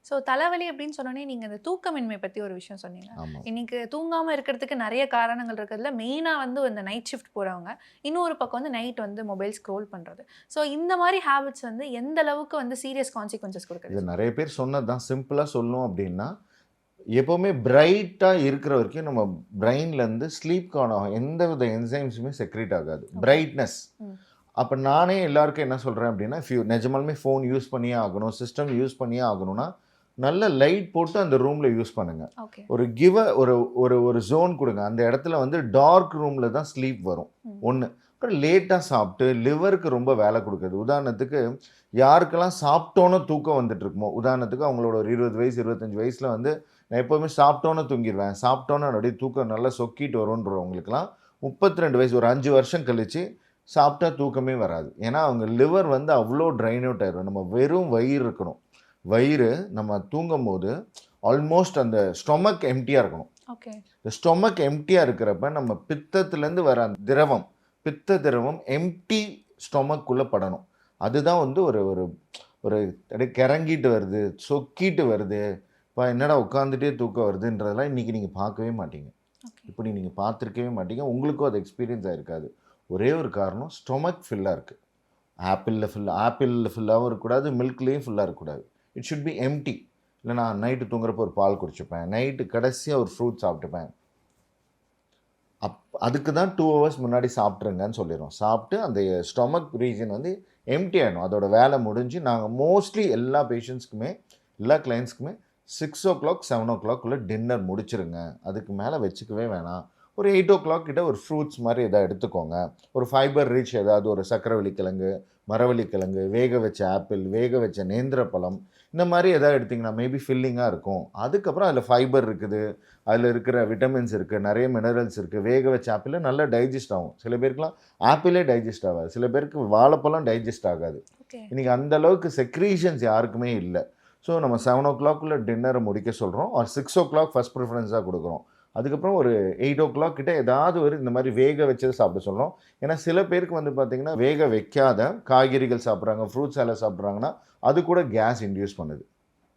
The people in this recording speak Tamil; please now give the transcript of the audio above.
ஸோ தலைவலி அப்படின்னு சொன்னோடனே நீங்கள் இந்த தூக்கமின்மை பற்றி ஒரு விஷயம் சொன்னீங்க. ஆமாம். இன்னைக்கு தூங்காமல் இருக்கிறதுக்கு நிறைய காரணங்கள் இருக்கிறதுல மெயினாக வந்து இந்த நைட் ஷிஃப்ட் போகிறவங்க, இன்னொரு பக்கம் வந்து நைட் வந்து மொபைல் ஸ்க்ரோல் பண்ணுறது. ஸோ இந்த மாதிரி ஹேபிட்ஸ் வந்து எந்த அளவுக்கு வந்து சீரியஸ் கான்சிக்வன்சஸ் கொடுக்குது? இது நிறைய பேர் சொன்னது தான். சிம்பிளாக சொல்லணும் அப்படின்னா, எப்போவுமே பிரைட்டாக இருக்கிற வரைக்கும் நம்ம பிரெயின்லேருந்து ஸ்லீப்க்கான எந்த வித என்சைம்ஸுமே செக்ரேட் ஆகாது. பிரைட்னஸ். அப்போ நானே எல்லாருக்கும் என்ன சொல்கிறேன் அப்படின்னா, நிஜமாலுமே ஃபோன் யூஸ் பண்ணியே ஆகணும், சிஸ்டம் யூஸ் பண்ணியே ஆகணும்னா, நல்ல லைட் போட்டு அந்த ரூமில் யூஸ் பண்ணுங்கள். ஒரு ஒரு ஜோன் கொடுங்க. அந்த இடத்துல வந்து டார்க் ரூமில் தான் ஸ்லீப் வரும். ஒன்று. அப்புறம் லேட்டாக சாப்பிட்டு லிவருக்கு ரொம்ப வேலை கொடுக்குது. உதாரணத்துக்கு யாருக்கெல்லாம் சாப்பிட்டோன்னு தூக்கம் வந்துட்டு இருக்குமோ, உதாரணத்துக்கு அவங்களோட ஒரு 20 வயசு 25 வயசில் வந்து நான் எப்போவுமே சாப்பிட்டோன்னு தூங்கிடுவேன், சாப்பிட்டோன்னு அப்படியே தூக்கம் நல்லா சொக்கிட்டு வரும்ன்றவங்களுக்குலாம் 32 வயசு ஒரு 5 வருஷம் கழித்து சாப்பிட்டா தூக்கமே வராது. ஏன்னா அவங்க லிவர் வந்து அவ்வளோ ட்ரைன் அவுட் ஆயிடும். நம்ம வெறும் வயிறு இருக்கணும். வயிறு நம்ம தூங்கும் போது ஆல்மோஸ்ட் அந்த ஸ்டொமக் எம்டியாக இருக்கணும். இந்த ஸ்டொமக் எம்டியாக இருக்கிறப்ப நம்ம பித்தத்துலேருந்து வர அந்த திரவம், பித்த திரவம் எம்டி ஸ்டொமக்குள்ளே படணும். அதுதான் வந்து ஒரு ஒரு ஒரு கிறங்கிட்டு வருது, சொக்கிட்டு வருது, இப்போ என்னடா உட்காந்துட்டே தூக்கம் வருதுன்றதெல்லாம் இன்றைக்கி நீங்கள் பார்க்கவே மாட்டீங்க. இப்படி நீங்கள் பார்த்துருக்கவே மாட்டீங்க. உங்களுக்கும் அது எக்ஸ்பீரியன்ஸ் ஆகிருக்காது. ஒரே ஒரு காரணம், ஸ்டொமக் ஃபில்லாக இருக்குது. ஆப்பிளில் ஃபுல்லாகவும் இருக்கக்கூடாது, மில்க்லேயும் ஃபுல்லாக இருக்கக்கூடாது. It should be empty. இல்லை நான் நைட்டு தூங்குறப்போ ஒரு பால் குடிச்சுப்பேன், நைட்டு கடைசியாக ஒரு ஃப்ரூட் சாப்பிட்டுப்பேன். அதுக்கு தான் 2 hours முன்னாடி சாப்பிட்ருங்கன்னு சொல்லிடுறோம். சாப்பிட்டு அந்த ஸ்டொமக் ரீஜன் வந்து எம்டி ஆகிடும். அதோட வேலை முடிஞ்சு நாங்கள் மோஸ்ட்லி எல்லா பேஷண்ட்ஸ்க்குமே, எல்லா கிளைண்ட்ஸ்க்குமே 6 o'clock 7 o'clock டின்னர் முடிச்சிருங்க. அதுக்கு மேலே வச்சுக்கவே வேணாம். ஒரு 8 o'clock கிட்ட ஒரு ஃப்ரூட்ஸ் மாதிரி எதாவது எடுத்துக்கோங்க. ஒரு ஃபைபர் ரிச் ஏதாவது ஒரு சக்கரவள்ளிக்கிழங்கு, மரவள்ளிக்கிழங்கு, வேக வச்ச ஆப்பிள், வேக வச்ச நேந்திரப்பழம், இந்த மாதிரி எதாவது எடுத்திங்கன்னா மேபி ஃபில்லிங்காக இருக்கும். அதுக்கப்புறம் அதில் ஃபைபர் இருக்குது, அதில் இருக்கிற விட்டமின்ஸ் இருக்குது, நிறைய மினரல்ஸ் இருக்குது. வேக வச்ச ஆப்பிளில் நல்லா டைஜஸ்ட் ஆகும். சில பேருக்குலாம் ஆப்பிளே டைஜஸ்ட் ஆகாது, சில பேருக்கு வாழைப்பழம் டைஜஸ்ட் ஆகாது. இன்றைக்கி அந்தளவுக்கு செக்ரீஷன்ஸ் யாருக்குமே இல்லை. ஸோ நம்ம 7 o'clock டின்னரை முடிக்க சொல்கிறோம். ஒரு 6 o'clock ஃபஸ்ட் ப்ரிஃபரன்ஸாக கொடுக்குறோம். அதுக்கப்புறம் ஒரு 8 o'clock கிட்ட ஏதாவது ஒரு இந்த மாதிரி வேக வச்சது சாப்பிட சொல்கிறோம். ஏன்னா சில பேருக்கு வந்து பார்த்திங்கன்னா வேக வைக்காத காய்கறிகள் சாப்பிட்றாங்க, ஃப்ரூட்ஸ் எல்லாம் சாப்பிட்றாங்கன்னா அது கூட கேஸ் இன்டியூஸ் பண்ணுது.